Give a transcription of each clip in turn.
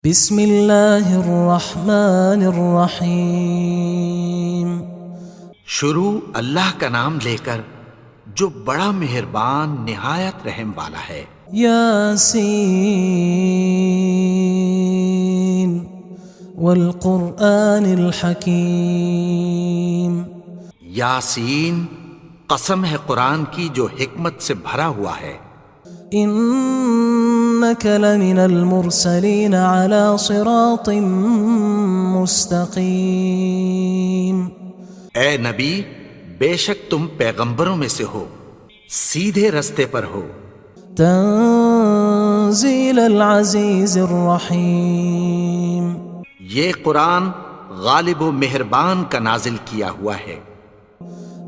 بسم اللہ الرحمن الرحیم۔ شروع اللہ کا نام لے کر جو بڑا مہربان نہایت رحم والا ہے۔ یاسین والقرآن الحکیم۔ یاسین، قسم ہے قرآن کی جو حکمت سے بھرا ہوا ہے۔ انک لمن المرسلین علی صراط مستقیم۔ اے نبی، بے شک تم پیغمبروں میں سے ہو، سیدھے رستے پر ہو۔ تنزیل العزیز الرحیم۔ یہ قرآن غالب و مہربان کا نازل کیا ہوا ہے۔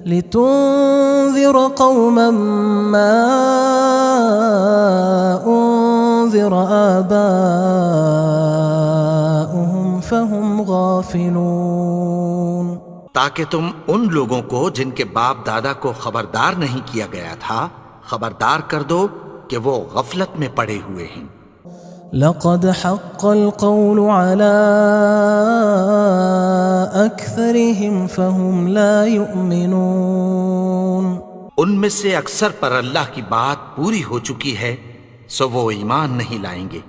لتنذر قوما ما انذر آباؤهم فهم غافلون۔ تاکہ تم ان لوگوں کو جن کے باپ دادا کو خبردار نہیں کیا گیا تھا خبردار کر دو کہ وہ غفلت میں پڑے ہوئے ہیں۔ لقد حق القول على أكثرهم فهم لا يؤمنون۔ ان میں سے اکثر پر اللہ کی بات پوری ہو چکی ہے سو وہ ایمان نہیں لائیں گے۔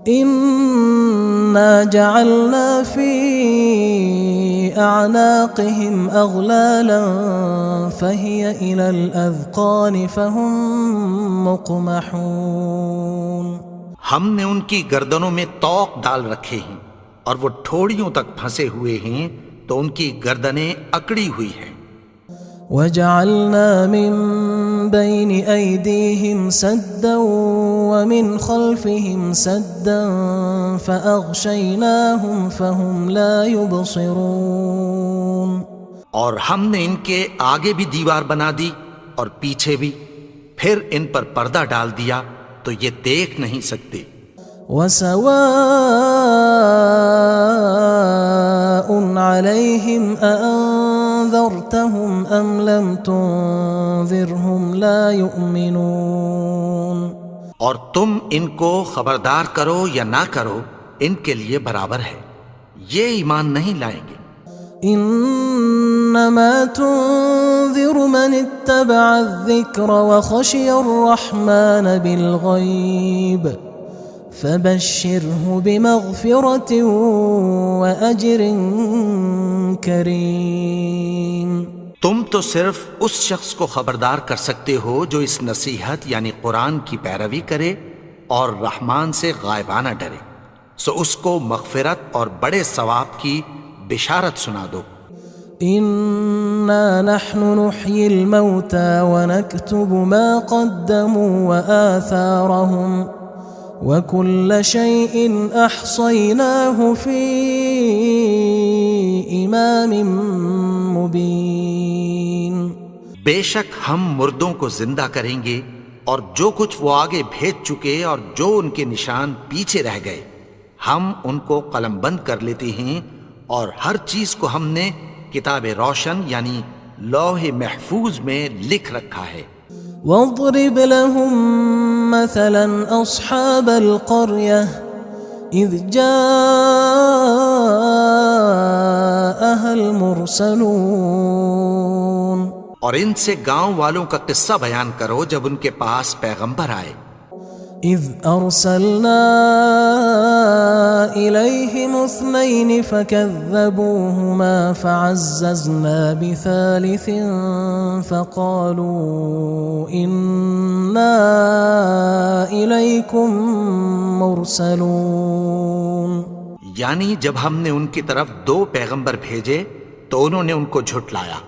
إنا جعلنا في أعناقهم أغلالا فهي إلى الأذقان فهم مقمحون۔ ہم نے ان کی گردنوں میں طوق ڈال رکھے ہیں اور وہ ٹھوڑیوں تک پھنسے ہوئے ہیں تو ان کی گردنیں اکڑی ہوئی ہیں۔ وجعلنا من بين أيديهم سدا ومن خلفهم سدا فأغشيناهم فهم لا يبصرون۔ اور ہم نے ان کے آگے بھی دیوار بنا دی اور پیچھے بھی، پھر ان پر پردہ ڈال دیا تو یہ دیکھ نہیں سکتے۔ وسواء عليهم أأنذرتهم أم لم تنذرهم لا يؤمنون۔ اور تم ان کو خبردار کرو یا نہ کرو ان کے لیے برابر ہے، یہ ایمان نہیں لائیں گے۔ انما تنذر من اتبع الذکر وخشی الرحمن بالغیب فبشره بمغفرة وأجر کریم۔ تم تو صرف اس شخص کو خبردار کر سکتے ہو جو اس نصیحت یعنی قرآن کی پیروی کرے اور رحمان سے غائبانہ ڈرے، سو اس کو مغفرت اور بڑے ثواب کی بشارت سنا دو۔ انا نحن نحيي الموتى ونكتب ما قدموا وآثارهم وكل شيء احصيناه في امام مبين۔ بے شک ہم مردوں کو زندہ کریں گے اور جو کچھ وہ آگے بھیج چکے اور جو ان کے نشان پیچھے رہ گئے ہم ان کو قلم بند کر لیتے ہیں، اور ہر چیز کو ہم نے کتاب روشن یعنی لوح محفوظ میں لکھ رکھا ہے۔ واضرب لهم مثلا اصحاب القرية اذ جاءها المرسلون۔ اور ان سے گاؤں والوں کا قصہ بیان کرو جب ان کے پاس پیغمبر آئے۔ اذ ارسلنا الیہم اثنین فکذبوہما فعززنا بثالث فقالوا انا الیکم مرسلون۔ یعنی جب ہم نے ان کی طرف 2 پیغمبر بھیجے تو انہوں نے ان کو جھٹلایا،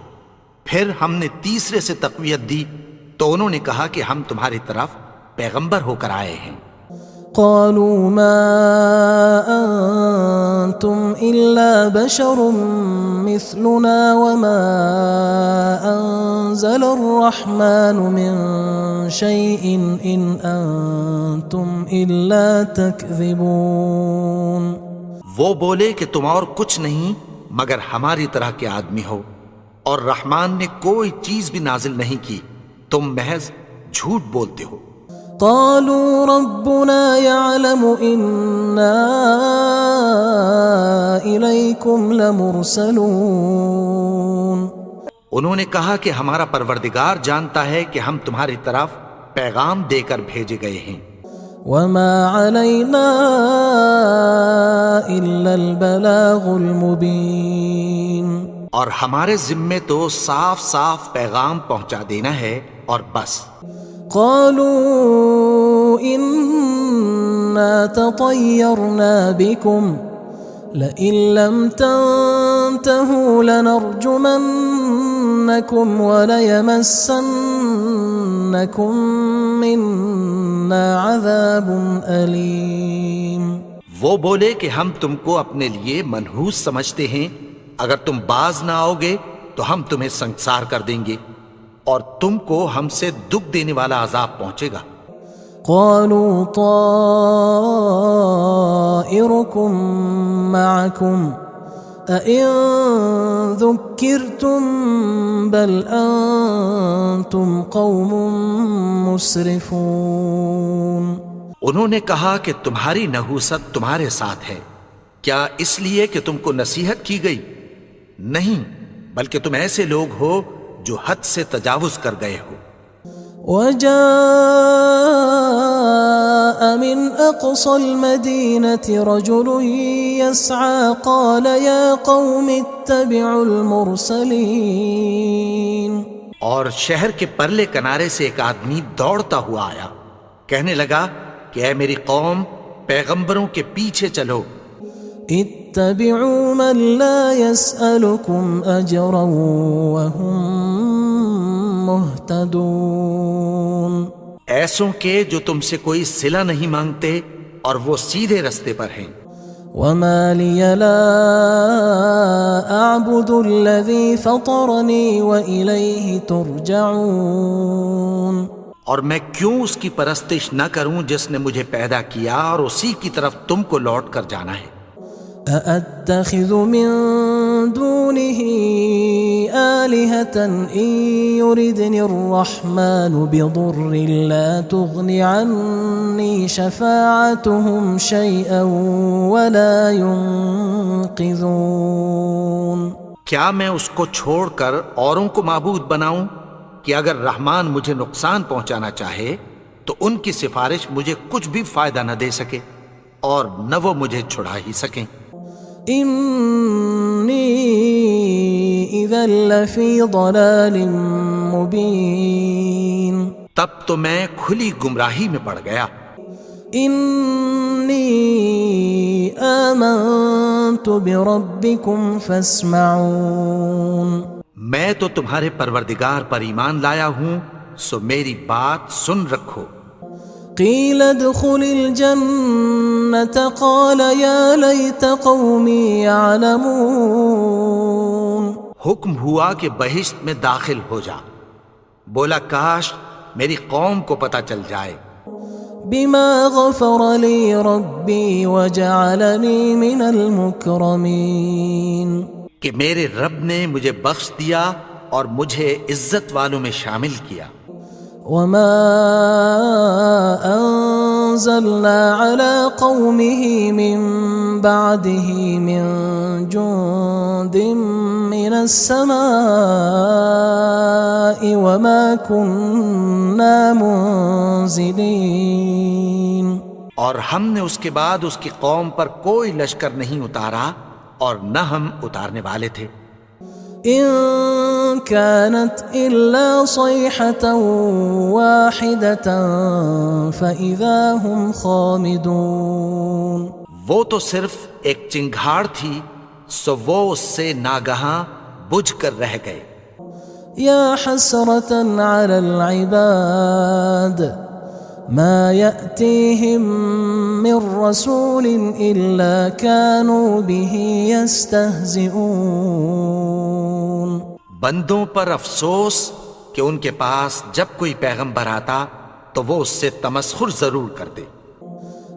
پھر ہم نے تیسرے سے تقویت دی تو انہوں نے کہا کہ ہم تمہاری طرف پیغمبر ہو کر آئے ہیں۔ قالوا ما انتم الا بشر مثلنا وما انزل الرحمن من شيء ان انتم الا تكذبون۔ وہ بولے کہ تم اور کچھ نہیں مگر ہماری طرح کے آدمی ہو، اور رحمان نے کوئی چیز بھی نازل نہیں کی، تم محض جھوٹ بولتے ہو۔ قالوا ربنا يعلم إنا إليكم لمرسلون. انہوں نے کہا کہ ہمارا پروردگار جانتا ہے کہ ہم تمہاری طرف پیغام دے کر بھیجے گئے ہیں. وما علينا إلا البلاغ المبين. اور ہمارے ذمے تو صاف صاف پیغام پہنچا دینا ہے اور بس. قالوا إنا تطيرنا بكم لئن لم تنتهوا لنرجمنكم وليمسنكم منا عذاب أليم. وہ بولے کہ ہم تم کو اپنے لیے منحوس سمجھتے ہیں، اگر تم باز نہ آؤ گے تو ہم تمہیں سنسار کر دیں گے اور تم کو ہم سے دکھ دینے والا عذاب پہنچے گا. قالوا طائركم معكم أئن ذكرتم بل أنتم قوم مسرفون. انہوں نے کہا کہ تمہاری نحوست تمہارے ساتھ ہے، کیا اس لیے کہ تم کو نصیحت کی گئی؟ نہیں، بلکہ تم ایسے لوگ ہو جو حد سے تجاوز کر گئے ہو. وجاء من أقصى المدينة رجل يسعى قال يا قوم اتبعوا المرسلين. اور شہر کے پرلے کنارے سے ایک آدمی دوڑتا ہوا آیا، کہنے لگا کہ اے میری قوم، پیغمبروں کے پیچھے چلو. اتبعوا من لا يسألكم أجرا وهم مهتدون. ایسوں کے جو تم سے کوئی صلہ نہیں مانگتے اور وہ سیدھے رستے پر ہیں. وما لي لا أعبد الذي فطرني وإليه ترجعون. اور میں کیوں اس کی پرستش نہ کروں جس نے مجھے پیدا کیا اور اسی کی طرف تم کو لوٹ کر جانا ہے. أأتخذ من دونه آلهة إن يردني الرحمن بضر لا تغن عني شفاعتهم شيئا ولا ينقذون. کیا میں اس کو چھوڑ کر اوروں کو معبود بناؤں کہ اگر رحمان مجھے نقصان پہنچانا چاہے تو ان کی سفارش مجھے کچھ بھی فائدہ نہ دے سکے اور نہ وہ مجھے چھڑا ہی سکیں. إني إذا لفي ضلال مبين. تب تو میں کھلی گمراہی میں پڑ گیا. إني آمنت بربكم فاسمعون. میں تو تمہارے پروردگار پر ایمان لایا ہوں، سو میری بات سن رکھو. قيل ادخل الجنة قال يا ليت قومي يعلمون. حکم ہوا کہ بہشت میں داخل ہو جا. بولا کاش میری قوم کو پتہ چل جائے. بما غفر لي ربي وجعلني من المكرمين. کہ میرے رب نے مجھے بخش دیا اور مجھے عزت والوں میں شامل کیا. وما أنزلنا على قومه من بعده من جند من السماء وما كنا منزلين. اور ہم نے اس کے بعد اس کی قوم پر کوئی لشکر نہیں اتارا اور نہ ہم اتارنے والے تھے. إن كانت إلا صيحة واحدة فإذا هم خامدون. وہ تو صرف ایک چنگھاڑ تھی، سو وہ اس سے ناگہاں بجھ کر رہ گئے. يا حسرة على العباد ما يأتيهم من رسول إلا كانوا به يستهزئون. بندوں پر افسوس کہ ان کے پاس جب کوئی پیغمبر آتا تو وہ اس سے تمسخر ضرور کرتے.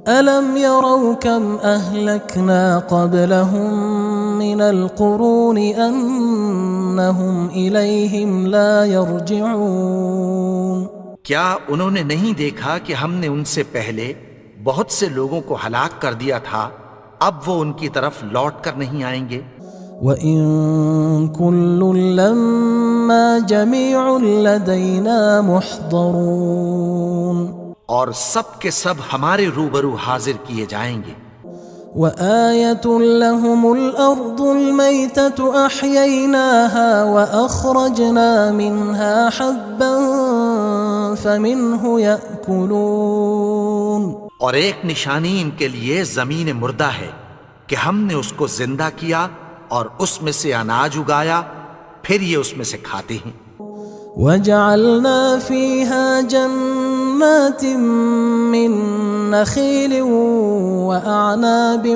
ألم يروا كم أهلكنا قبلهم من القرون أنهم إليهم لا يرجعون. کیا انہوں نے نہیں دیکھا کہ ہم نے ان سے پہلے بہت سے لوگوں کو ہلاک کر دیا تھا، اب وہ ان کی طرف لوٹ کر نہیں آئیں گے؟ وَإِن كُلٌّ لَمَّا جَمِيعٌ لَدَيْنَا مُحْضَرُونَ، اور سب کے سب ہمارے روبرو حاضر کیے جائیں گے۔ وَآيَةٌ لَهُمُ الْأَرْضُ الْمَيْتَةُ أَحْيَيْنَاهَا وَأَخْرَجْنَا مِنْهَا حَبًّا فَمِنْهُ يَأْكُلُونَ، اور ایک نشانی ان کے لیے زمین مردہ ہے کہ ہم نے اس کو زندہ کیا اور اس میں سے اناج اگایا، پھر یہ اس میں سے کھاتے ہیں۔ وَجَعَلْنَا فِيهَا جَنَّاتٍ مِّن نَخِيلٍ وَأَعْنَابٍ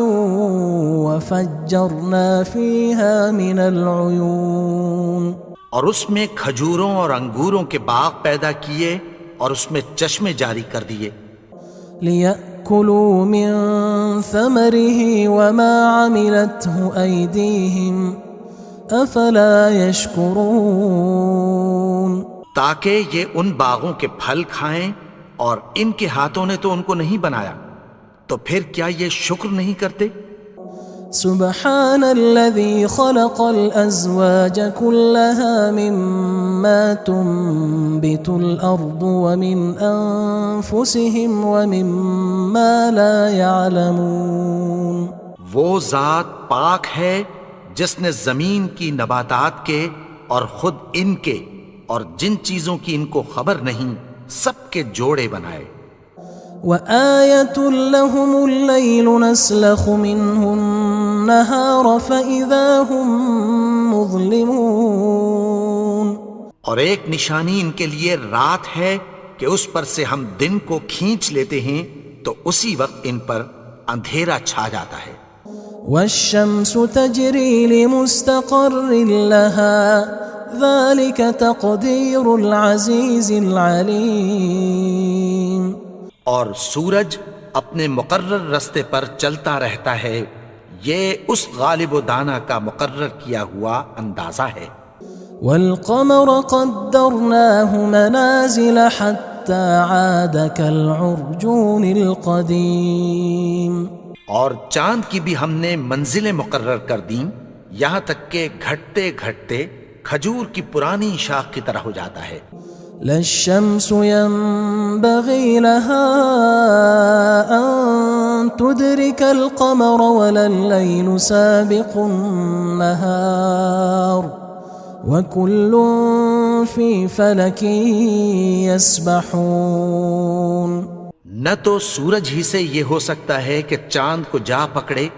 وَفَجَّرْنَا فِيهَا مِنَ الْعُيُونِ، اور اس میں کھجوروں اور انگوروں کے باغ پیدا کیے اور اس میں چشمے جاری کر دیے، لِيَأْكُلُوا مِن ثَمَرِهِ وَمَا عَمِلَتْهُ أَيْدِيهِمْ أَفَلَا يَشْكُرُونَ، تاکہ یہ ان باغوں کے پھل کھائیں، اور ان کے ہاتھوں نے تو ان کو نہیں بنایا، تو پھر کیا یہ شکر نہیں کرتے؟ سبحان الذي خلق الأزواج كلها مما تنبت الأرض ومن أنفسهم ومما لا يعلمون، وہ ذات پاک ہے جس نے زمین کی نباتات کے اور خود ان کے اور جن چیزوں کی ان کو خبر نہیں سب کے جوڑے بنائے۔ وآية لهم الليل نسلخ منه النهار فإذا هم مظلمون، اور ایک نشانی ان کے لیے رات ہے کہ اس پر سے ہم دن کو کھینچ لیتے ہیں تو اسی وقت ان پر اندھیرا چھا جاتا ہے۔ والشمس تجري لمستقر لها ذلك تقدير العزيز العليم، اور سورج اپنے مقرر رستے پر چلتا رہتا ہے، یہ اس غالب و دانا کا مقرر کیا ہوا اندازہ ہے۔ والقمر قدرناه منازل حتى عاد كالعرجون القديم، اور چاند کی بھی ہم نے منزلیں مقرر کر دیں، یہاں تک کہ گھٹتے گھٹتے کھجور کی پرانی شاخ کی طرح ہو جاتا ہے۔ لا الشمس ينبغي لها أن تدرك القمر ولا الليل سابق النهار وكل في فلك يسبحون، نہ تو سورج ہی سے یہ ہو سکتا ہے کہ چاند کو جا پکڑے،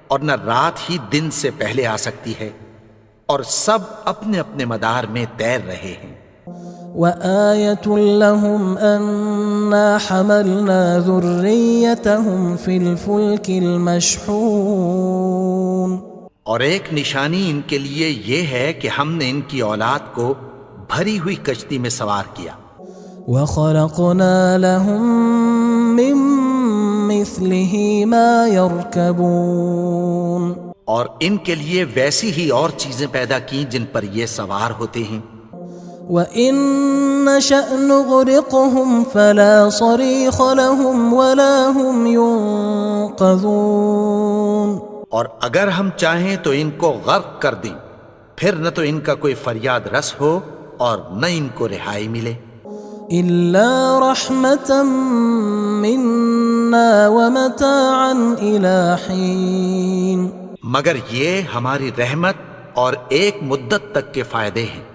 اور نہ رات ہی دن سے پہلے آ سکتی ہے، اور سب اپنے اپنے مدار میں تیر رہے ہیں۔ وآية لهم أنا حملنا ذريتهم في الفلك المشحون، اور ایک نشانی ان کے لیے یہ ہے کہ ہم نے ان کی اولاد کو بھری ہوئی کشتی میں سوار کیا۔ وخلقنا لهم من مثله ما يركبون، اور ان کے لیے ویسی ہی اور چیزیں پیدا کی جن پر یہ سوار ہوتے ہیں۔ وَإِن نَّشَأْ نُغْرِقْهُمْ فَلَا صَرِيخَ لَهُمْ وَلَا هُمْ يُنقَذُونَ، اور اگر ہم چاہیں تو ان کو غرق کر دیں، پھر نہ تو ان کا کوئی فریاد رس ہو اور نہ ان کو رہائی ملے۔ إِلَّا رَحْمَةً مِنَّا وَمَتَاعًا إِلَى حِينٍ، مگر یہ ہماری رحمت اور ایک مدت تک کے فائدے ہیں۔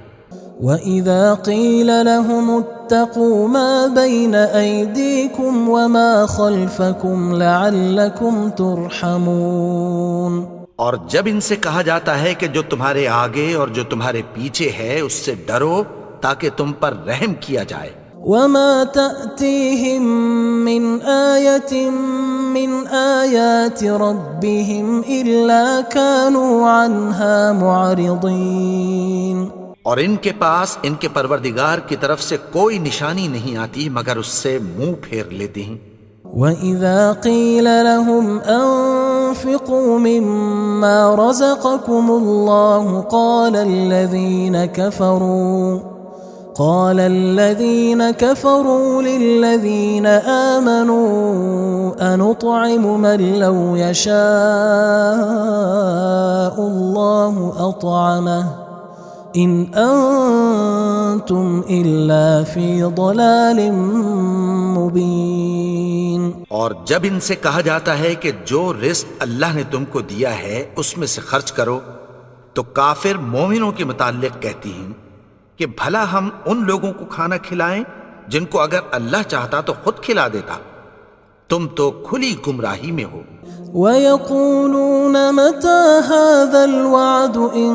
وَإِذَا قِيلَ لَهُمُ اتَّقُوا مَا بَيْنَ أَيْدِيكُمْ وَمَا خَلْفَكُمْ لَعَلَّكُمْ تُرْحَمُونَ، اور جب ان سے کہا جاتا ہے کہ جو تمہارے آگے اور جو تمہارے پیچھے ہے اس سے ڈرو تاکہ تم پر رحم کیا جائے۔ وَمَا تَأْتِيهِم مِّنْ آيَةٍ مِّنْ آيَاتِ رَبِّهِمْ إِلَّا كَانُوا عَنْهَا مُعْرِضِينَ، اور ان کے پاس ان کے پروردگار کی طرف سے کوئی نشانی نہیں آتی مگر اس سے منہ پھیر لیتے ہیں۔ وَإِذَا قِيلَ لَهُمْ أَنفِقُوا مِمَّا رَزَقَكُمُ اللَّهُ قال الذين كفروا للذين آمنوا أنطعم من لو يشاء الله أطعمه إن أنتم إلا في ضلال مبين. اور جب ان سے کہا جاتا ہے کہ جو رزق اللہ نے تم کو دیا ہے اس میں سے خرچ کرو، تو کافر مومنوں کے متعلق کہتی ہیں کہ بھلا ہم ان لوگوں کو کھانا کھلائیں جن کو اگر اللہ چاہتا تو خود کھلا دیتا. تم تو کھلی گمراہی میں ہو. وَيَقُولُونَ مَتَى هَذَا الْوَعْدُ إِن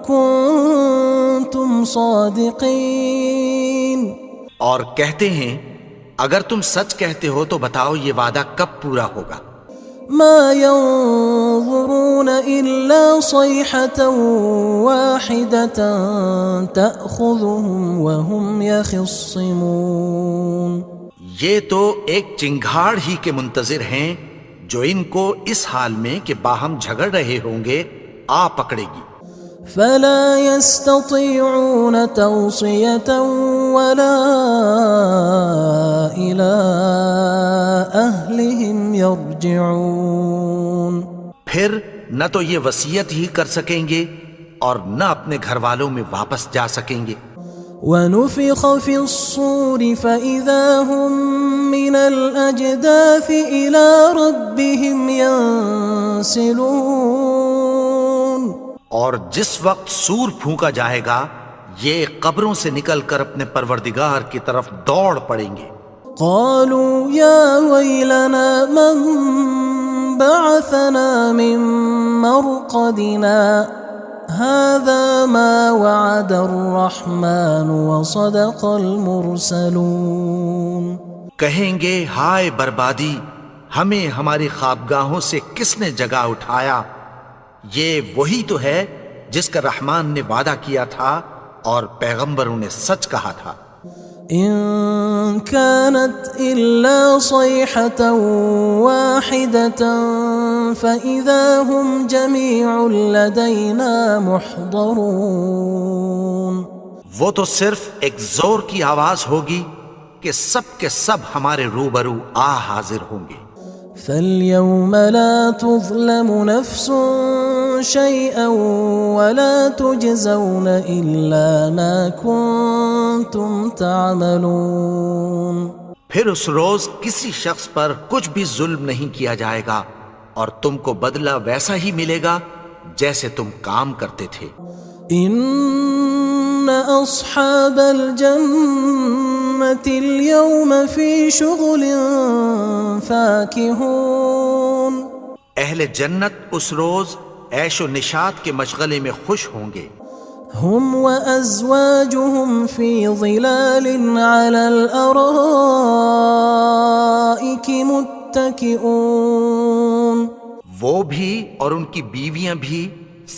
كُنتُمْ صَادِقِينَ. اور کہتے ہیں اگر تم سچ کہتے ہو تو بتاؤ یہ وعدہ کب پورا ہوگا. ما ينظرون إلا صيحة واحدة تأخذهم وهم يخصمون. یہ تو ایک چنگھاڑ ہی کے منتظر ہیں جو ان کو اس حال میں کہ باہم جھگڑ رہے ہوں گے آ پکڑے گی. فلا يستطيعون توصية ولا إلى أهلهم يرجعون. پھر نہ تو یہ وصیت ہی کر سکیں گے اور نہ اپنے گھر والوں میں واپس جا سکیں گے. ونفخ في الصور فإذا هم من الأجداث إلى ربهم ينسلون. اور جس وقت سور پھونکا جائے گا یہ قبروں سے نکل کر اپنے پروردگار کی طرف دوڑ پڑیں گے. قالوا يا ويلنا من بعثنا من مرقدنا هذا ما وعد الرحمن وصدق المرسلون. کہیں گے ہائے بربادی، ہمیں ہماری خوابگاہوں سے کس نے جگا اٹھایا؟ یہ وہی تو ہے جس کا رحمان نے وعدہ کیا تھا اور پیغمبروں نے سچ کہا تھا. إن كانت إلا صيحة واحدة فإذا هم جميع لدينا محضرون. وہ تو صرف ایک زور کی آواز ہوگی کہ سب کے سب ہمارے روبرو آ حاضر ہوں گے. فاليوم لا تظلم نفس شيئا ولا تجزون إلا ما كنتم تعملون. پھر اس روز کسی شخص پر کچھ بھی ظلم نہیں کیا جائے گا اور تم کو بدلہ ویسا ہی ملے گا جیسے تم کام کرتے تھے. إن أصحاب الجنة اليوم في شغل فاكهون. اہل جنت اس روز عیش و نشاط کے مشغلے میں خوش ہوں گے. هم وأزواجهم في ظلال على الأرائك متكئون. وہ بھی اور ان کی بیویاں بھی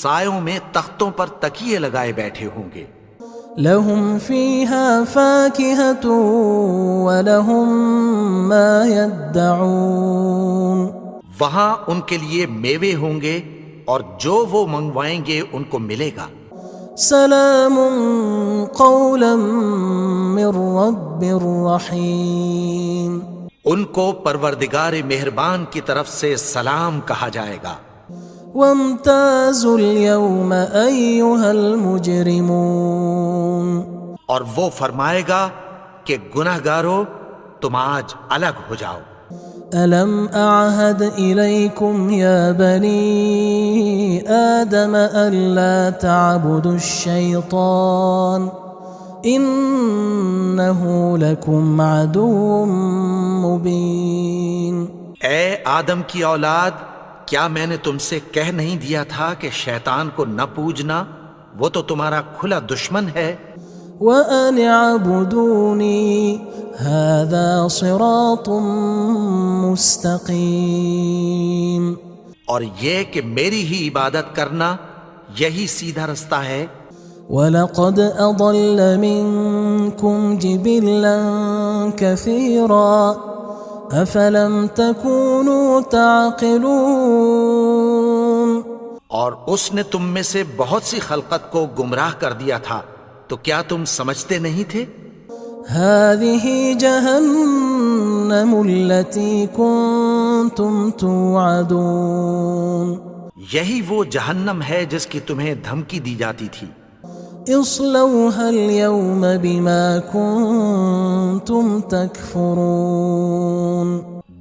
سایوں میں تختوں پر تکیے لگائے بیٹھے ہوں گے. لهم فيها فاكهة ولهم ما يدعون. وہاں ان کے لیے میوے ہوں گے اور جو وہ منگوائیں گے ان کو ملے گا. سلام قولا من رب رحیم. ان کو پروردگار مہربان کی طرف سے سلام کہا جائے گا. وامتازوا اليوم أيها المجرمون. اور وہ فرمائے گا کہ گناہگارو تم آج الگ ہو جاؤ. ألم أعهد إليكم يا بني آدم ألا تعبدوا الشيطان إنه لكم عدو مبين. اے آدم کی اولاد، کیا میں نے تم سے کہہ نہیں دیا تھا کہ شیطان کو نہ پوجنا، وہ تو تمہارا کھلا دشمن ہے. وَأَنِ اعْبُدُونِي هَذَا صِرَاطٌ مُسْتَقِيمٌ. اور یہ کہ میری ہی عبادت کرنا یہی سیدھا رستہ ہے. وَلَقَدْ أَضَلَّ مِنْكُمْ جِبِلًّا كَثِيرًا أَفَلَمْ تَكُونُوا تَعْقِلُونَ. اور اس نے تم میں سے بہت سی خلقت کو گمراہ کر دیا تھا، تو کیا تم سمجھتے نہیں تھے؟ هذه جهنم التي كنتم توعدون یہی وہ جہنم ہے جس کی تمہیں دھمکی دی جاتی تھی۔ اصلوها اليوم بما كنتم تكفرون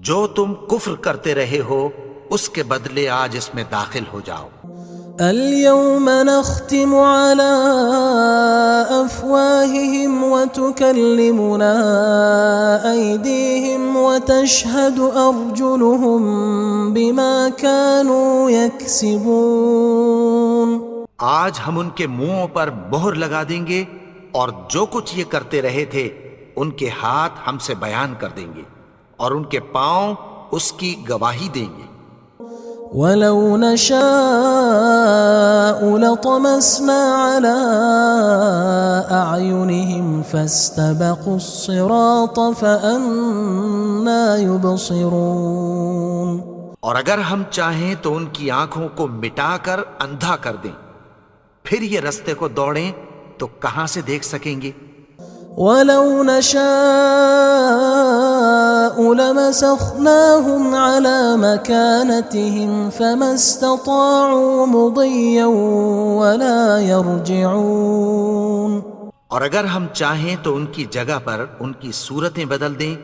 جو تم کفر کرتے رہے ہو اس کے بدلے آج اس میں داخل ہو جاؤ۔ اليوم نختم على أفواههم وتكلمنا أيديهم وتشهد أرجلهم بما كانوا يكسبون آج ہم ان کے منہوں پر مہر لگا دیں گے اور جو کچھ یہ کرتے رہے تھے ان کے ہاتھ ہم سے بیان کر دیں گے اور ان کے پاؤں اس کی گواہی دیں گے۔ ولو نشاء لطمسنا على أعينهم فاستبقوا الصراط فأنى يبصرون اور اگر ہم چاہیں تو ان کی آنکھوں کو مٹا کر اندھا کر دیں، پھر یہ رستے کو دوڑیں تو کہاں سے دیکھ سکیں گے؟ ولو نشاء لمسخناهم على مكانتهم فما استطاعوا مضيا ولا يرجعون اور اگر ہم چاہیں تو ان کی جگہ پر ان کی صورتیں بدل دیں،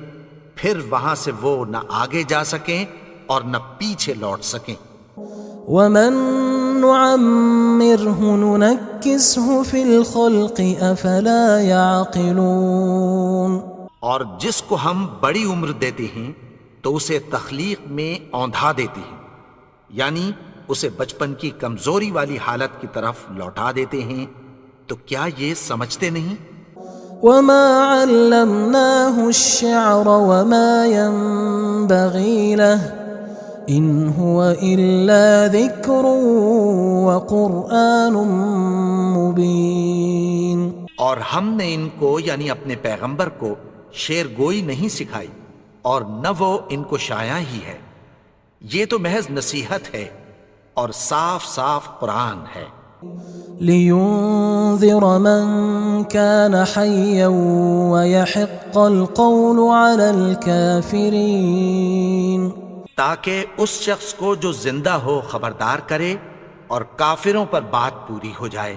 پھر وہاں سے وہ نہ آگے جا سکیں اور نہ پیچھے لوٹ سکیں۔ ومن نعمره ننكسه في الخلق افلا يعقلون اور جس کو ہم بڑی عمر دیتے ہیں تو اسے تخلیق میں اوندھا دیتے ہیں، یعنی اسے بچپن کی کمزوری والی حالت کی طرف لوٹا دیتے ہیں، تو کیا یہ سمجھتے نہیں؟ وما علمناه الشعر وما ينبغي له ان هو الا ذکر وقرآن مبین اور ہم نے ان کو یعنی اپنے پیغمبر کو شعر گوئی نہیں سکھائی اور نہ وہ ان کو شاعر ہی ہے، یہ تو محض نصیحت ہے اور صاف صاف قرآن ہے۔ لينذر من كان حيا ويحق القول على الكافرين تاکہ اس شخص کو جو زندہ ہو خبردار کرے اور کافروں پر بات پوری ہو جائے۔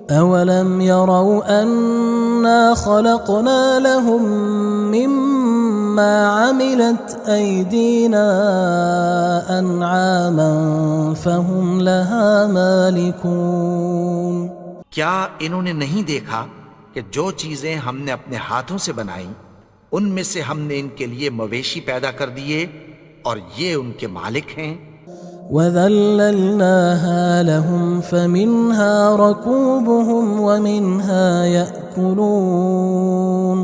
اولم يروا انا خلقنا لهم مما عملت ايدينا انعاما فهم لها مالكون کیا انہوں نے نہیں دیکھا کہ جو چیزیں ہم نے اپنے ہاتھوں سے بنائیں ان میں سے ہم نے ان کے لیے مویشی پیدا کر دیے اور یہ ان کے مالک ہیں۔ وَذَلَّلْنَاهَا لَهُمْ فَمِنْهَا رَكُوبُهُمْ وَمِنْهَا يَأْكُلُونَ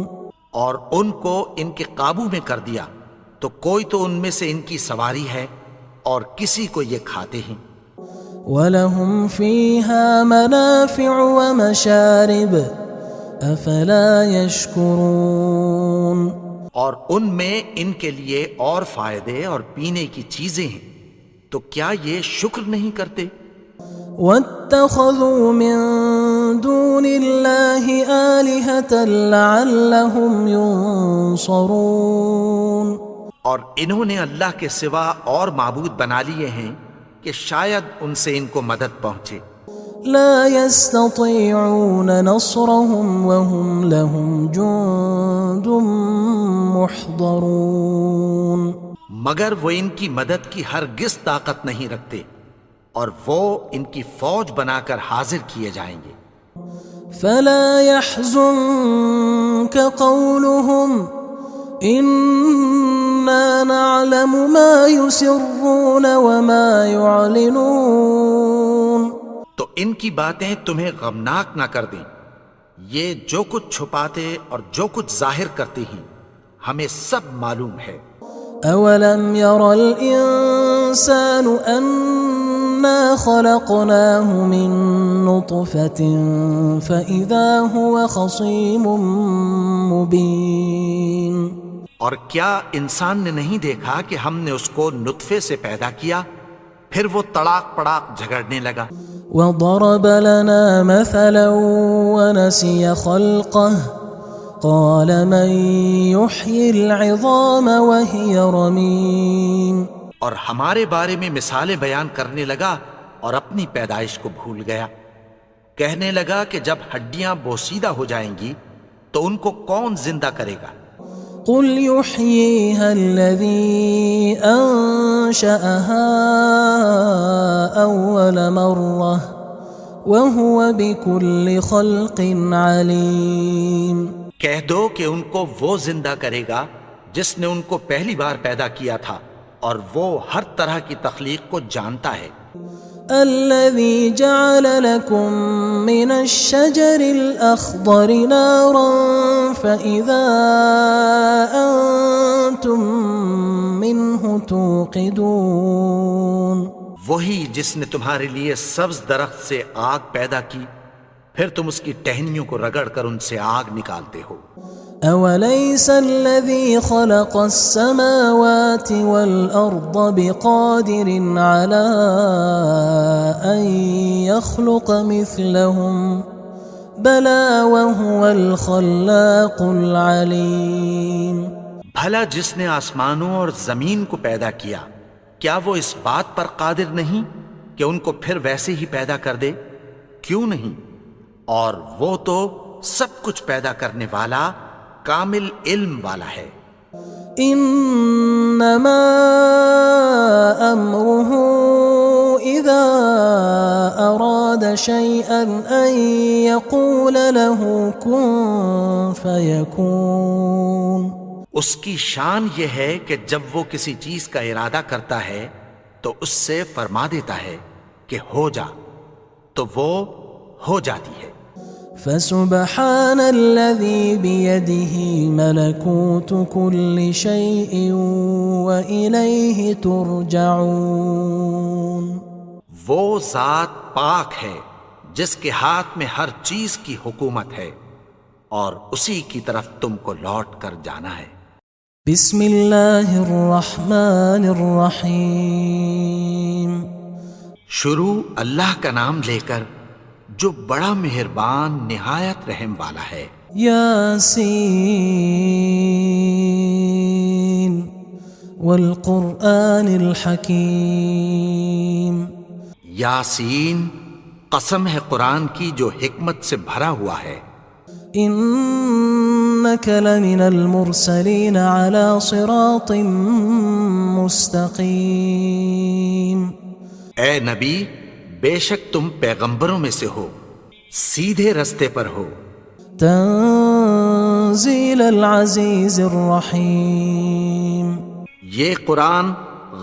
اور ان کو ان کے قابو میں کر دیا تو کوئی تو ان میں سے ان کی سواری ہے اور کسی کو یہ کھاتے ہیں۔ وَلَهُمْ فِيهَا مَنَافِعُ وَمَشَارِبُ أَفَلَا يَشْكُرُونَ اور ان میں ان کے لیے اور فائدے اور پینے کی چیزیں ہیں، تو کیا یہ شکر نہیں کرتے؟ وَاتَّخَذُوا مِن دُونِ اللَّهِ آلِهَةً لَعَلَّهُمْ يُنصَرُونَ اور انہوں نے اللہ کے سوا اور معبود بنا لیے ہیں کہ شاید ان سے ان کو مدد پہنچے۔ لا يستطيعون نصرهم وهم لهم جند محضرون مگر وہ ان کی مدد کی ہرگز طاقت نہیں رکھتے اور وہ ان کی فوج بنا کر حاضر کیے جائیں گے۔ فلا يحزنك قولهم إنا نعلم ما يسرون وما يعلنون تو ان کی باتیں تمہیں غمناک نہ کر دیں، یہ جو کچھ چھپاتے اور جو کچھ ظاہر کرتے ہیں ہمیں سب معلوم ہے۔ اولم ير الانسان انا خلقناه من نطفة فاذا هو خصيم مبين اور کیا انسان نے نہیں دیکھا کہ ہم نے اس کو نطفے سے پیدا کیا، پھر وہ تڑاک پڑاک جھگڑنے لگا۔ وضرب لنا مثلا ونسي خلقه قال من يحيي العظام وهي رميم اور ہمارے بارے میں مثالیں بیان کرنے لگا اور اپنی پیدائش کو بھول گیا. کہنے لگا کہ جب ہڈیاں بوسیدہ ہو جائیں گی تو ان کو کون زندہ کرے گا؟ قل يحييها الذي أنشأها أول مرة وهو بكل خلق عليم. کہہ دو کہ ان کو وہ زندہ کرے گا جس نے ان کو پہلی بار پیدا کیا تھا اور وہ ہر طرح کی تخلیق کو جانتا ہے. الذي جعل لكم من الشجر الأخضر نارا فإذا أنتم منه توقدون. وہی جس نے تمہارے لیے سبز درخت سے آگ پیدا کی پھر تم اس کی ٹہنیوں کو رگڑ کر ان سے آگ نکالتے ہو. أوليس الذي خلق السماوات والأرض بقادر على أن يخلق مثلهم بلى وهو الخلاق العليم. بھلا جس نے آسمانوں اور زمین کو پیدا کیا کیا وہ اس بات پر قادر نہیں کہ ان کو پھر ویسے ہی پیدا کر دے؟ کیوں نہیں؟ اور وہ تو سب کچھ پیدا کرنے والا کامل علم والا ہے. انما امره اذا اراد شيئا ان يقول له كن فيكون. اس کی شان یہ ہے کہ جب وہ کسی چیز کا ارادہ کرتا ہے تو اس سے فرما دیتا ہے کہ ہو جا تو وہ ہو جاتی ہے. فسبحان الذي بيده ملكوت كل شيء وإليه ترجعون. وہ ذات پاک ہے جس کے ہاتھ میں ہر چیز کی حکومت ہے اور اسی کی طرف تم کو لوٹ کر جانا ہے. بسم اللہ الرحمن الرحیم. شروع اللہ کا نام لے کر جو بڑا مہربان نہایت رحم والا ہے. یاسین والقرآن الحکیم. یاسین قسم ہے قرآن کی جو حکمت سے بھرا ہوا ہے. انک لمن المرسلین علی صراط مستقیم. اے نبی بے شک تم پیغمبروں میں سے ہو سیدھے رستے پر ہو. تنزیل العزیز الرحیم. یہ قرآن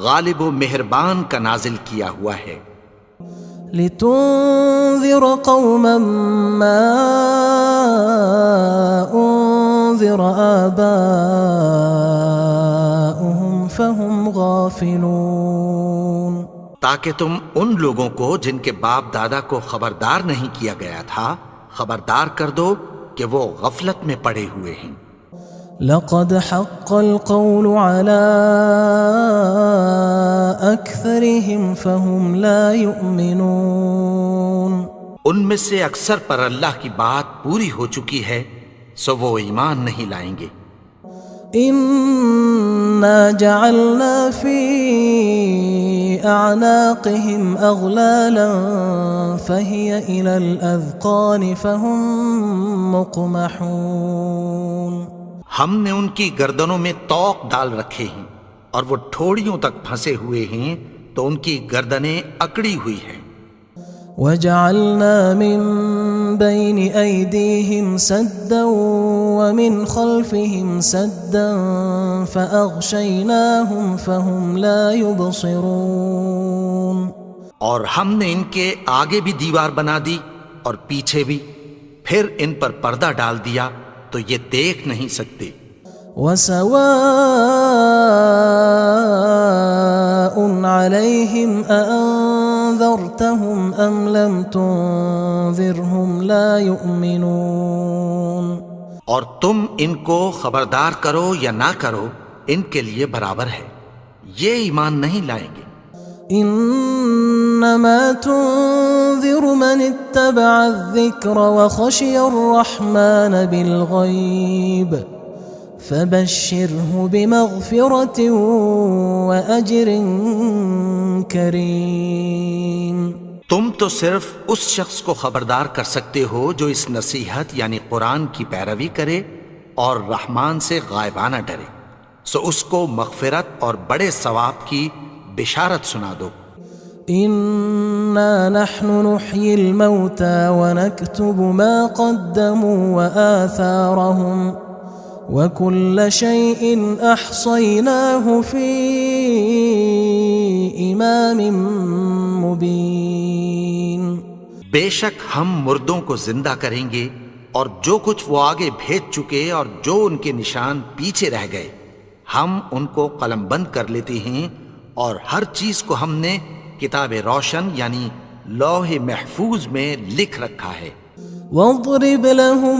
غالب و مہربان کا نازل کیا ہوا ہے. لتنذر قوما ما انذر آباؤهم فهم غافلون. تاکہ تم ان لوگوں کو جن کے باپ دادا کو خبردار نہیں کیا گیا تھا خبردار کر دو کہ وہ غفلت میں پڑے ہوئے ہیں. لقد حق القول على أكثرهم فهم لا يؤمنون. ان میں سے اکثر پر اللہ کی بات پوری ہو چکی ہے سو وہ ایمان نہیں لائیں گے. إنا جعلنا في أعناقهم أغلالا فهي إلى الأذقان فهم مقمحون. ہم نے ان کی گردنوں میں طوق ڈال رکھے ہیں اور وہ ٹھوڑیوں تک پھنسے ہوئے ہیں تو ان کی گردنیں اکڑی ہوئی ہیں. وجعلنا من بين أيديهم سدا ومن خلفهم سدا فأغشيناهم فهم لا يبصرون. اور ہم نے ان کے آگے بھی دیوار بنا دی اور پیچھے بھی پھر ان پر پردہ ڈال دیا تو یہ دیکھ نہیں سکتے. وسواء عليهم أأنذرتهم أم لم تنذرهم لا يؤمنون. اور تم ان کو خبردار کرو یا نہ کرو ان کے لیے برابر ہے یہ ایمان نہیں لائیں گے. إنا إنما تنذر من اتبع الذكر وخشي الرحمن بالغيب فبشره بمغفرة وأجر كريم۔ تم تو صرف اس شخص کو خبردار کر سکتے ہو جو اس نصیحت یعنی قرآن کی پیروی کرے اور رحمان سے غائبانہ ڈرے، سو اس کو مغفرت اور بڑے ثواب کی بشارت سنا دو۔ إنا نحن نحيي الموتى ونكتب ما قدموا وآثارهم وكل شيء أحصيناه في إمام مبين۔ بے شک ہم مردوں کو زندہ کریں گے اور جو کچھ وہ آگے بھیج چکے اور جو ان کے نشان پیچھے رہ گئے ہم ان کو قلم بند کر لیتے ہیں، اور ہر چیز کو ہم نے کتاب روشن یعنی لوح محفوظ میں لکھ رکھا ہے۔ واضرب لهم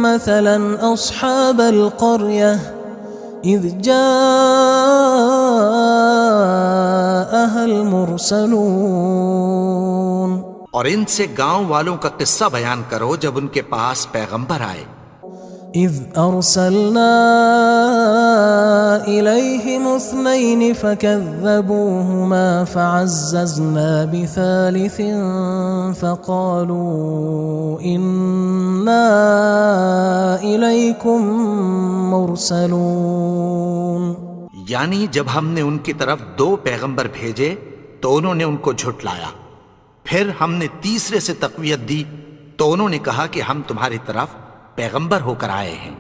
مثلا أصحاب القرية إذ جاءها المرسلون، اور ان سے گاؤں والوں کا قصہ بیان کرو جب ان کے پاس پیغمبر آئے۔ إذ أرسلنا إليهم 2 فكذبوهما فعززنا بثالث فقالوا إنا إليكم مرسلون۔ یعنی جب ہم نے ان کی طرف 2 پیغمبر بھیجے تو انہوں نے ان کو جھٹلایا، پھر ہم نے تیسرے سے تقویت دی تو انہوں نے کہا کہ ہم تمہاری طرف پیغمبر ہو کر آئے ہیں۔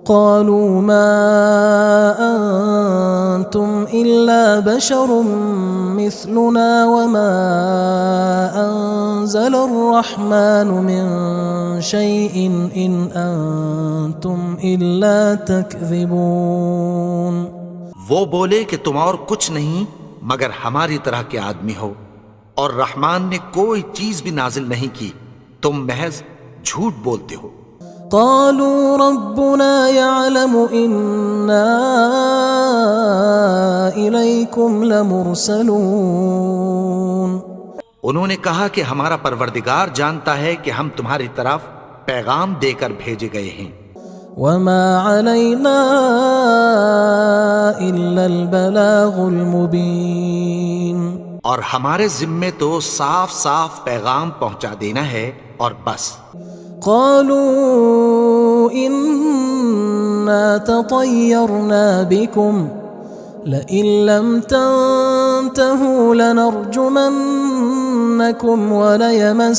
قالوا ما أنتم إلا بشر مثلنا وما أنزل الرحمن من شيء إن أنتم إلا تكذبون۔ وہ بولے کہ تم اور کچھ نہیں مگر ہماری طرح کے آدمی ہو، اور رحمان نے کوئی چیز بھی نازل نہیں کی، تم محض جھوٹ بولتے ہو۔ قالوا ربنا يعلم إنا إليكم لمرسلون۔ انہوں نے کہا کہ ہمارا پروردگار جانتا ہے کہ ہم تمہاری طرف پیغام دے کر بھیجے گئے ہیں۔ وما علينا إلا البلاغ المبين۔ اور ہمارے ذمے تو صاف صاف پیغام پہنچا دینا ہے اور بس۔ قالوا إنا تطيرنا بكم لئن لم تنتهوا لنرجمنكم وليمسنكم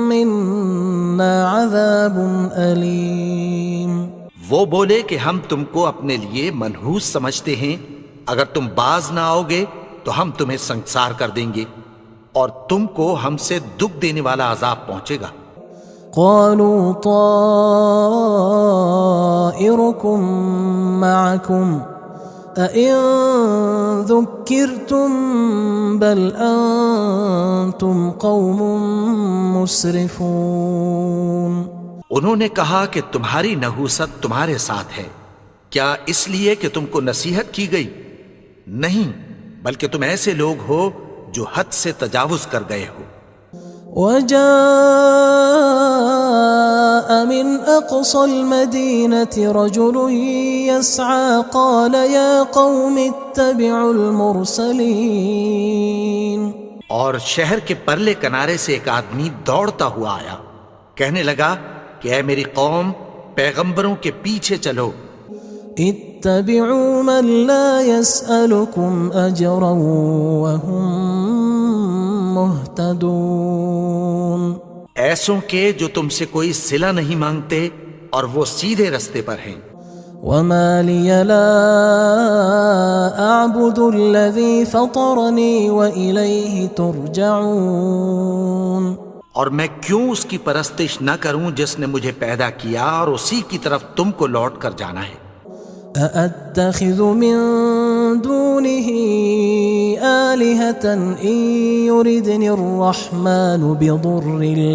منا عذاب أليم۔ وہ بولے کہ ہم تم کو اپنے لیے منحوس سمجھتے ہیں، اگر تم باز نہ آؤ گے تو ہم تمہیں سنگسار کر دیں گے اور تم کو ہم سے دکھ دینے والا عذاب پہنچے گا۔ قالوا طائركم معكم أئن ذكرتم بل أنتم قوم مسرفون۔ انہوں نے کہا کہ تمہاری نحوست تمہارے ساتھ ہے، کیا اس لیے کہ تم کو نصیحت کی گئی؟ نہیں، بلکہ تم ایسے لوگ ہو جو حد سے تجاوز کر گئے ہو۔ وجاء من أقصى المدينة رجل يسعى قال يا قوم اتبعوا المرسلين۔ اور شہر کے پرلے کنارے سے ایک آدمی دوڑتا ہوا آیا، کہنے لگا کہ اے میری قوم، پیغمبروں کے پیچھے چلو۔ اتبعوا من لا يسألكم أجرا وهم مهتدون۔ ایسوں کے جو تم سے کوئی صلہ نہیں مانگتے اور وہ سیدھے رستے پر ہیں۔ وما لي لا أعبد الذي فطرني وإليه ترجعون۔ اور میں کیوں اس کی پرستش نہ کروں جس نے مجھے پیدا کیا اور اسی کی طرف تم کو لوٹ کر جانا ہے۔ أأتخذ من دونه آلهة إن يردني الرحمن بضر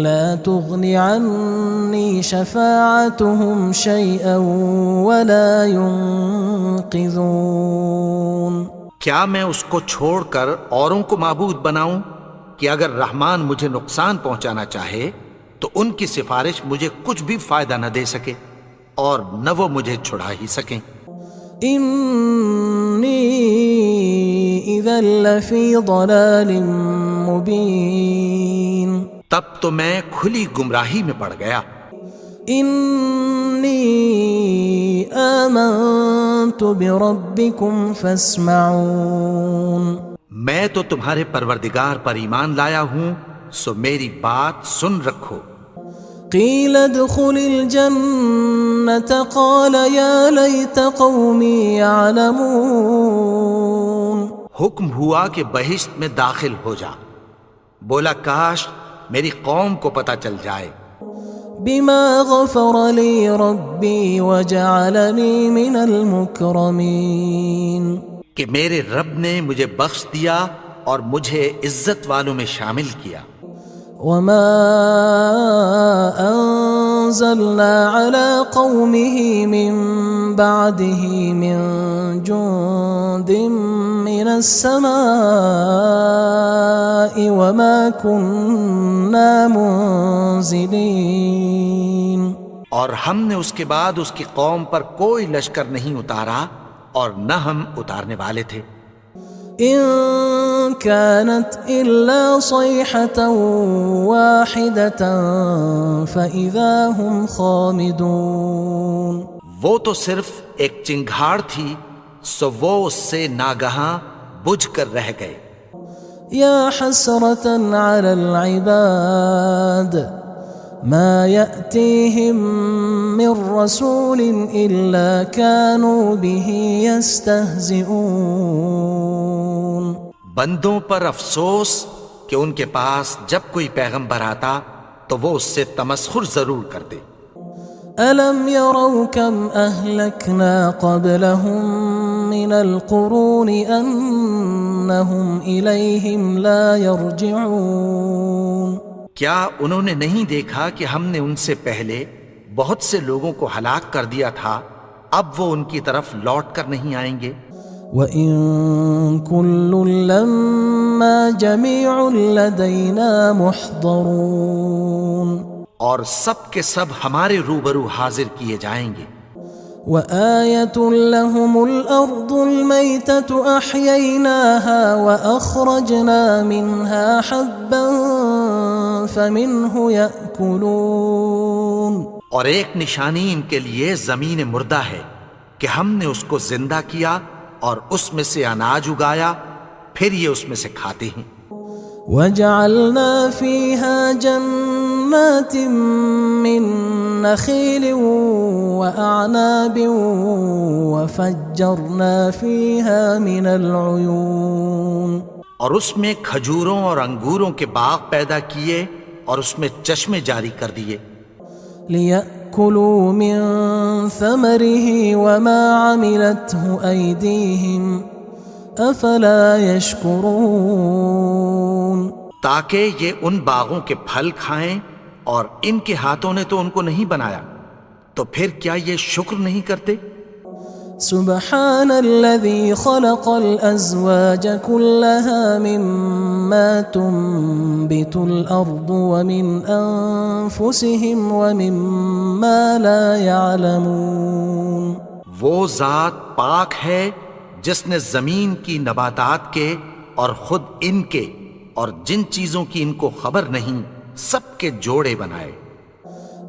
لا تغن عني شفاعتهم شيئا ولا ينقذون۔ کیا میں اس کو چھوڑ کر اوروں کو معبود بناؤں کہ اگر رحمان مجھے نقصان پہنچانا چاہے تو ان کی سفارش مجھے کچھ بھی فائدہ نہ دے سکے اور نہ وہ مجھے چھڑا ہی سکیں۔ انی اذا لفی ضلال مبین، تب تو میں کھلی گمراہی میں پڑ گیا۔ انی آمنت بربکم فاسمعون، میں تو تمہارے پروردگار پر ایمان لایا ہوں، سو میری بات سن رکھو۔ قیل ادخل الجنة قال یا لیت قومی یعلمون، حکم ہوا کہ بہشت میں داخل ہو جا، بولا کاش میری قوم کو پتہ چل جائے۔ بما غفر لی ربی وجعلنی من المکرمین، کہ میرے رب نے مجھے بخش دیا اور مجھے عزت والوں میں شامل کیا۔ وما انزلنا على قومه من بعده من جند من السماء وما كنا منزلين، اور ہم نے اس کے بعد اس کی قوم پر کوئی لشکر نہیں اتارا اور نہ ہم اتارنے والے تھے۔ ان كانت الا صيحة واحدة فاذا هم خامدون، وہ تو صرف ایک چنگھاڑ تھی، سو وہ اس سے ناگہاں بجھ کر رہ گئے۔ یا حسرة على العباد ما يأتيهم من رسول إلا كانوا به يستهزئون، بندوں پر افسوس کہ ان کے پاس جب کوئی پیغمبر آتا تو وہ اس سے تمسخر ضرور کرتے۔ ألم يروا كم أهلكنا قبلهم من القرون أنهم إليهم لا يرجعون، کیا انہوں نے نہیں دیکھا کہ ہم نے ان سے پہلے بہت سے لوگوں کو ہلاک کر دیا تھا، اب وہ ان کی طرف لوٹ کر نہیں آئیں گے۔ وَإِن كُلٌّ لَمَّا جَمِيعٌ لَدَيْنَا مُحْضَرُونَ، اور سب کے سب ہمارے روبرو حاضر کیے جائیں گے۔ وَآيَةٌ لَهُمُ الْأَرْضُ الْمَيْتَةُ أَحْيَيْنَاهَا وَأَخْرَجْنَا مِنْهَا حَبًّا فَمِنْهُ يَأْكُلُونَ، اور ایک نشانی ان کے لیے زمین مردہ ہے کہ ہم نے اس کو زندہ کیا اور اس میں سے اناج اگایا، پھر یہ اس میں سے کھاتے ہیں۔ وَجَعَلْنَا فِيهَا جَنَّاتٍ مِّن نَخِيلٍ وَأَعْنَابٍ وَفَجَّرْنَا فِيهَا مِنَ الْعُيُونِ، اور اس میں کھجوروں اور انگوروں کے باغ پیدا کیے اور اس میں چشمے جاری کر دیے۔ لِيَأْكُلُوا مِن ثَمَرِهِ وَمَا عَمِلَتْهُ أَيْدِيهِمْ أَفَلَا يَشْكُرُونَ، تاکہ یہ ان باغوں کے پھل کھائیں اور ان کے ہاتھوں نے تو ان کو نہیں بنایا، تو پھر کیا یہ شکر نہیں کرتے؟ سبحان الذي خلق الأزواج كلها مما تنبت الأرض ومن أنفسهم ومما لا يعلمون، وہ ذات پاک ہے جس نے زمین کی نباتات کے اور خود ان کے اور جن چیزوں کی ان کو خبر نہیں سب کے جوڑے بنائے۔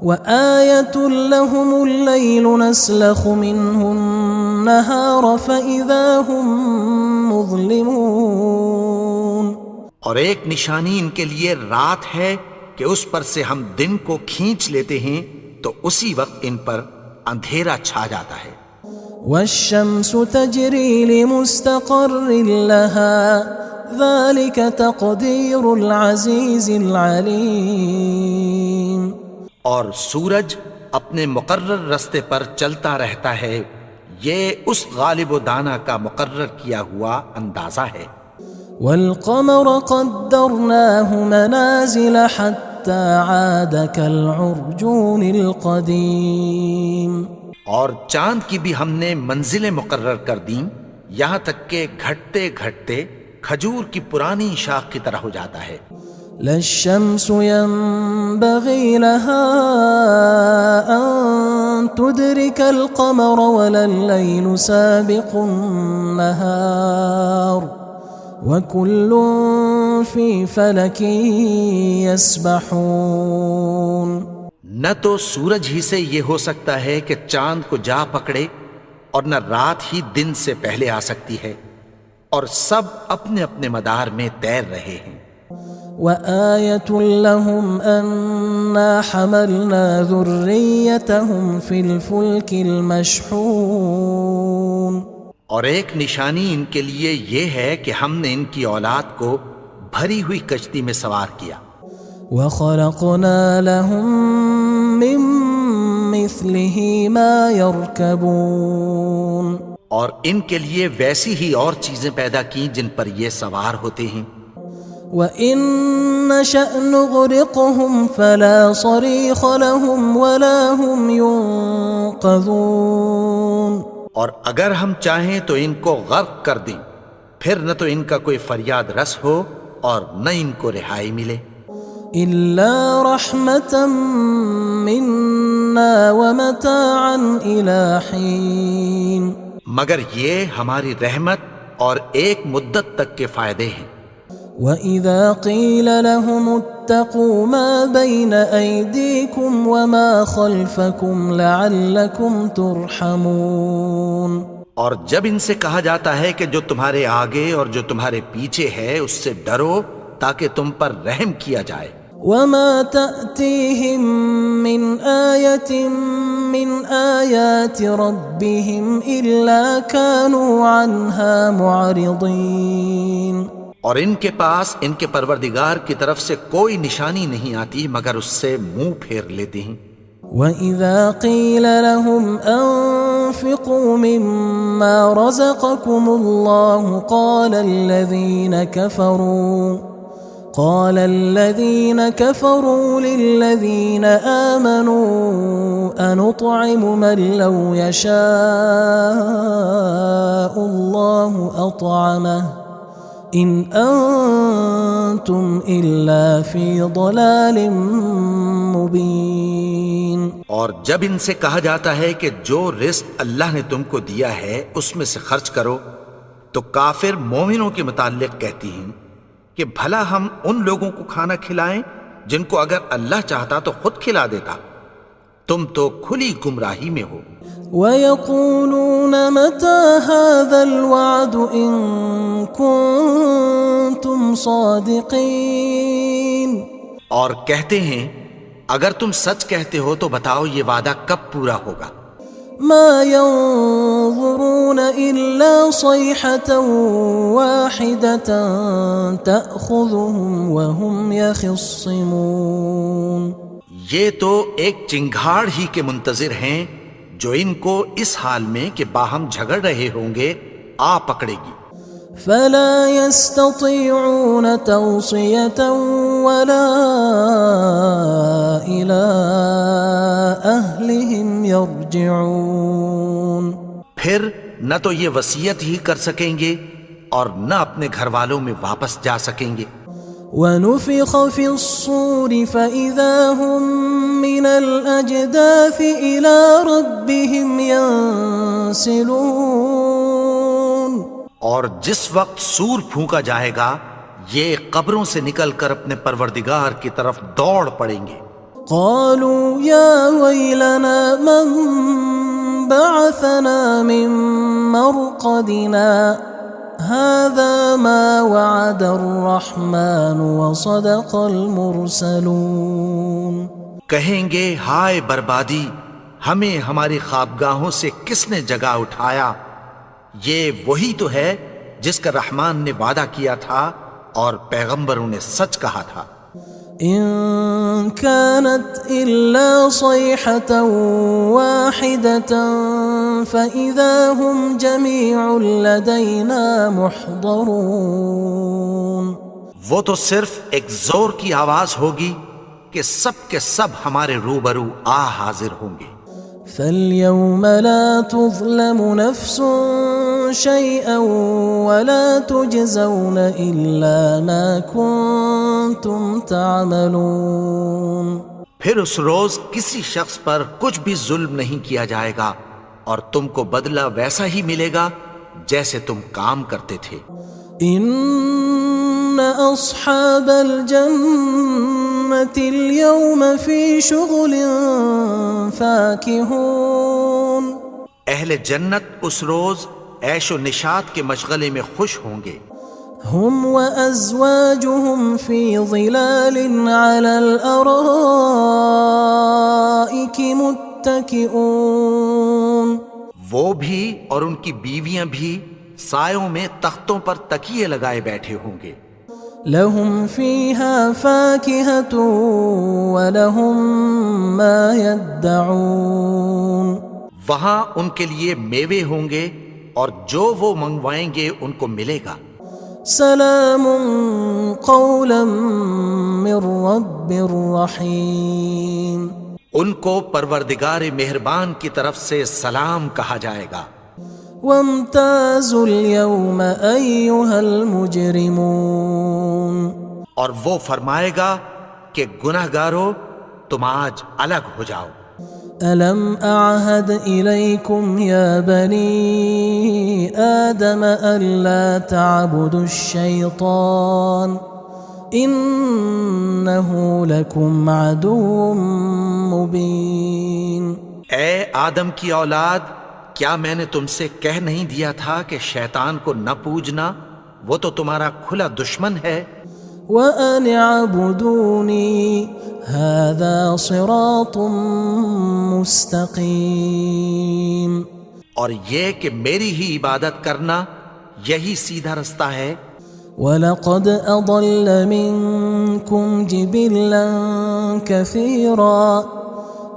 وآية لهم الليل نسلخ منه النهار فإذا هم مظلمون، اور ایک نشانی ان کے لیے رات ہے کہ اس پر سے ہم دن کو کھینچ لیتے ہیں تو اسی وقت ان پر اندھیرا چھا جاتا ہے۔ والشمس تجري لمستقر لها ذلك تقدير العزيز العليم، اور سورج اپنے مقرر رستے پر چلتا رہتا ہے، یہ اس غالب و دانا کا مقرر کیا ہوا اندازہ ہے۔ والقمر قدرناه منازل حتى عاد كالعرجون القديم، اور چاند کی بھی ہم نے منزلیں مقرر کر دیں یہاں تک کہ گھٹتے گھٹتے کھجور کی پرانی شاخ کی طرح ہو جاتا ہے. لا الشمس ينبغي لها أن تدرك القمر ولا الليل سابق النهار وكل في فلك يسبحون. نہ تو سورج ہی سے یہ ہو سکتا ہے کہ چاند کو جا پکڑے اور نہ رات ہی دن سے پہلے آ سکتی ہے، اور سب اپنے اپنے مدار میں تیر رہے ہیں. وآية لهم أنا حملنا ذريتهم في الفلك المشحون. اور ایک نشانی ان کے لیے یہ ہے کہ ہم نے ان کی اولاد کو بھری ہوئی کشتی میں سوار کیا. وخلقنا لهم من مثله ما يركبون. اور ان کے لیے ویسی ہی اور چیزیں پیدا کی جن پر یہ سوار ہوتے ہیں. وَإِن نَّشَأْ نُغْرِقْهُمْ فَلَا صَرِيخَ لَهُمْ وَلَا هُمْ يُنقَذُونَ. اور اگر ہم چاہیں تو ان کو غرق کر دیں، پھر نہ تو ان کا کوئی فریاد رس ہو اور نہ ان کو رہائی ملے. إِلَّا رَحْمَةً مِّنَّا وَمَتَاعًا إِلَى حِينٍ. مگر یہ ہماری رحمت اور ایک مدت تک کے فائدے ہیں. وَإِذَا قِيلَ لَهُمُ اتَّقُوا مَا بَيْنَ أَيْدِيكُمْ وَمَا خَلْفَكُمْ لَعَلَّكُمْ تُرْحَمُونَ. اور جب ان سے کہا جاتا ہے کہ جو تمہارے آگے اور جو تمہارے پیچھے ہے اس سے ڈرو تاکہ تم پر رحم کیا جائے. وَمَا تَأْتِيهِم مِّنْ آيَةٍ مِّنْ آيَاتِ رَبِّهِمْ إِلَّا كَانُوا عَنْهَا مُعْرِضِينَ. اور ان کے پاس ان کے پروردگار کی طرف سے کوئی نشانی نہیں آتی مگر اس سے منہ پھیر لیتے ہیں. وَإِذَا قِيلَ لَهُمْ أَنفِقُوا مِمَّا رَزَقَكُمُ اللَّهُ قَالَ الَّذِينَ كَفَرُوا لِلَّذِينَ آمَنُوا أَنُطْعِمُ مَن لَّوْ يَشَاءُ اللَّهُ أَطْعَمَهُ إِنْ أَنْتُمْ إِلَّا فِي ضَلَالٍ مُبِينٍ. اور جب ان سے کہا جاتا ہے کہ جو رزق اللہ نے تم کو دیا ہے اس میں سے خرچ کرو، تو کافر مومنوں کے متعلق کہتی ہیں کہ بھلا ہم ان لوگوں کو کھانا کھلائیں جن کو اگر اللہ چاہتا تو خود کھلا دیتا. تم تو کھلی گمراہی میں ہو. وَيَقُولُونَ مَتَى هَذَا الْوَعْدُ إِن كُنتُمْ صَادِقِينَ. اور کہتے ہیں اگر تم سچ کہتے ہو تو بتاؤ یہ وعدہ کب پورا ہوگا. مَا يَنظُرُونَ إِلَّا صَيْحَةً وَاحِدَةً تَأْخُذُهُمْ وَهُمْ يَخِصِّمُونَ. یہ تو ایک چنگھاڑ ہی کے منتظر ہیں جو ان کو اس حال میں کہ باہم جھگڑ رہے ہوں گے آ پکڑے گی. فَلَا يَسْتَطِيعُونَ تَوْصِيَةً وَلَا إِلَىٰ أَهْلِهِمْ يَرْجِعُونَ. پھر نہ تو یہ وصیت ہی کر سکیں گے اور نہ اپنے گھر والوں میں واپس جا سکیں گے. وَنُفِخَ فِي الصُّورِ فَإِذَا هُم مِّنَ الْأَجْدَاثِ إِلَىٰ رَبِّهِمْ يَنسِلُونَ. اور جس وقت سور پھونکا جائے گا یہ قبروں سے نکل کر اپنے پروردگار کی طرف دوڑ پڑیں گے. قالوا يا ويلنا من بعثنا من مرقدنا هذا ما وعد الرحمن وصدق المرسلون. کہیں گے ہائے بربادی، ہمیں ہماری خوابگاہوں سے کس نے جگا اٹھایا؟ یہ وہی تو ہے جس کا رحمان نے وعدہ کیا تھا اور پیغمبروں نے سچ کہا تھا. إن كانت إلا صيحة واحدة فإذا هم جميع لدينا محضرون. وہ تو صرف ایک زور کی آواز ہوگی کہ سب کے سب ہمارے روبرو حاضر ہوں گے. فاليوم لا تظلم نفس شيئا ولا تجزون إلا ما كنتم تعملون. پھر اس روز کسی شخص پر کچھ بھی ظلم نہیں کیا جائے گا اور تم کو بدلہ ویسا ہی ملے گا جیسے تم کام کرتے تھے. ان اصحاب الجنة اليوم في شغل فاكهون. اہل جنت اس روز عیش و نشاط کے مشغلے میں خوش ہوں گے. هم وأزواجهم في ظلال على الأرائك متكئون. وہ بھی اور ان کی بیویاں بھی سایوں میں تختوں پر تکیے لگائے بیٹھے ہوں گے. لهم فيها فاكهة ولهم ما يدعون. وہاں ان کے لیے میوے ہوں گے اور جو وہ منگوائیں گے ان کو ملے گا. سلام قولا من رب رحیم. ان کو پروردگار مہربان کی طرف سے سلام کہا جائے گا. وامتازوا اليوم أيها المجرمون. اور وہ فرمائے گا کہ گنہگارو تم آج الگ ہو جاؤ. ألم أعهد إليكم يا بني آدم ألا تعبدوا الشيطان إنه لكم عدو مبين. اے آدم کی اولاد، کیا میں نے تم سے کہہ نہیں دیا تھا کہ شیطان کو نہ پوجنا، وہ تو تمہارا کھلا دشمن ہے. وَأَنِ اعْبُدُونِي هَذَا صِرَاطٌ مُسْتَقِيمٌ. اور یہ کہ میری ہی عبادت کرنا یہی سیدھا رستہ ہے. وَلَقَدْ أَضَلَّ مِنكُمْ جِبِلًّا كَثِيرًا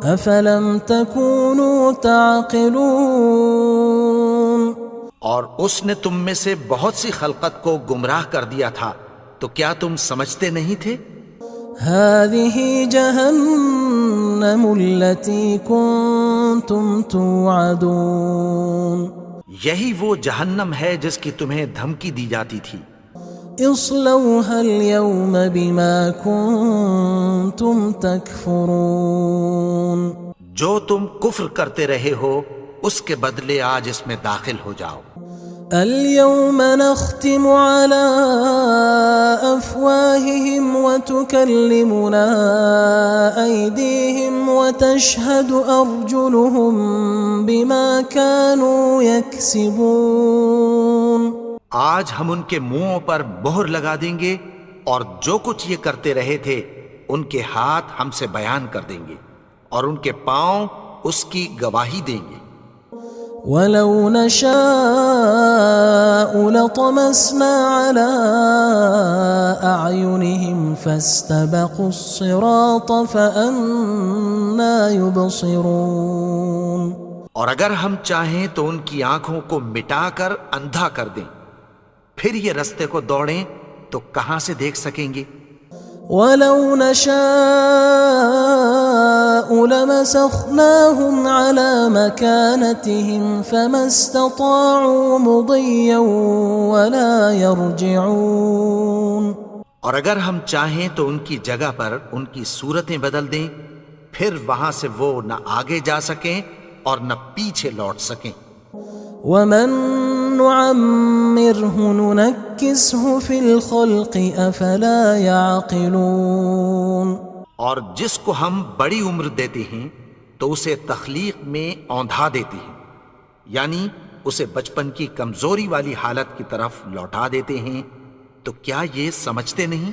أَفَلَمْ تَكُونُوا تَعْقِلُونَ. اور اس نے تم میں سے بہت سی خلقت کو گمراہ کر دیا تھا، تو کیا تم سمجھتے نہیں تھے؟ هذه جهنم التي كنتم توعدون. یہی وہ جہنم ہے جس کی تمہیں دھمکی دی جاتی تھی. اصلوها اليوم بما كنتم تكفرون. جو تم کفر کرتے رہے ہو اس کے بدلے آج اس میں داخل ہو جاؤ. اليوم نختم على أفواههم وتكلمنا أيديهم وتشهد أرجلهم بما كانوا يكسبون. آج ہم ان کے منہوں پر مہر لگا دیں گے اور جو کچھ یہ کرتے رہے تھے ان کے ہاتھ ہم سے بیان کر دیں گے اور ان کے پاؤں اس کی گواہی دیں گے. وَلَوْ نَشَاءُ لَطَمَسْنَا عَلَىٰ أَعْيُنِهِمْ فَاسْتَبَقُوا الصِّرَاطَ فَأَنَّىٰ يُبْصِرُونَ. اور اگر ہم چاہیں تو ان کی آنکھوں کو مٹا کر اندھا کر دیں، پھر یہ رستے کو دوڑیں تو کہاں سے دیکھ سکیں گے. وَلَوْ نَشَاءُ لَمَسَخْنَاهُمْ عَلَىٰ مَكَانَتِهِمْ فَمَا اسْتَطَاعُوا مُضِيًّا وَلَا يَرْجِعُونَ. اور اگر ہم چاہیں تو ان کی جگہ پر ان کی صورتیں بدل دیں، پھر وہاں سے وہ نہ آگے جا سکیں اور نہ پیچھے لوٹ سکیں. وَمَن نُعَمِّرْهُ نُنَكِّسْهُ فِي الْخَلْقِ أَفَلَا يَعْقِلُونَ. اور جس کو ہم بڑی عمر دیتے ہیں تو اسے تخلیق میں اوندھا دیتے ہیں، یعنی اسے بچپن کی کمزوری والی حالت کی طرف لوٹا دیتے ہیں. تو کیا یہ سمجھتے نہیں؟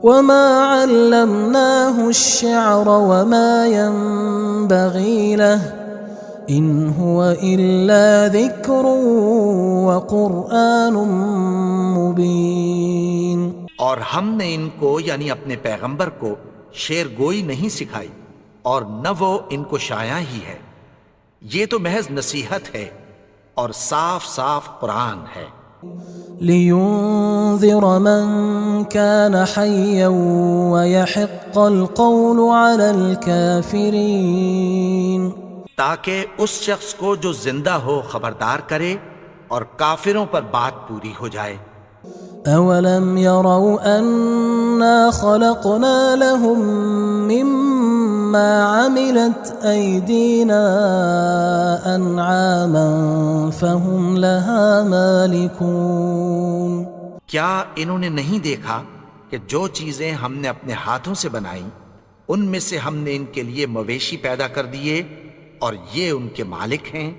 وَمَا عَلَّمْنَاهُ الشِّعْرَ وَمَا يَنبَغِي لَهُ إِنْ هُوَ إِلَّا ذِكْرٌ وَقُرْآنٌ مُبِينٌ. اور ہم نے ان کو یعنی اپنے پیغمبر کو شعر گوئی نہیں سکھائی اور نہ وہ ان کو شایع ہی ہے. یہ تو محض نصیحت ہے اور صاف صاف قرآن ہے. لِيُنذِرَ مَن كَانَ حَيًّا وَيَحِقَّ الْقَوْلُ عَلَى الْكَافِرِينَ. تاکہ اس شخص کو جو زندہ ہو خبردار کرے اور کافروں پر بات پوری ہو جائے۔ أولم يروا أنا خلقنا لهم مما عملت أيدينا أنعاما فهم لها مالكون؟ کیا انہوں نے نہیں دیکھا کہ جو چیزیں ہم نے اپنے ہاتھوں سے بنائیں ان میں سے ہم نے ان کے لیے مویشی پیدا کر دیے اور یہ ان کے مالک ہیں۔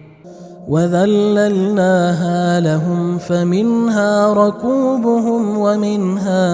وَذَلَّلْنَاهَا لَهُمْ فَمِنْهَا رَكُوبُهُمْ وَمِنْهَا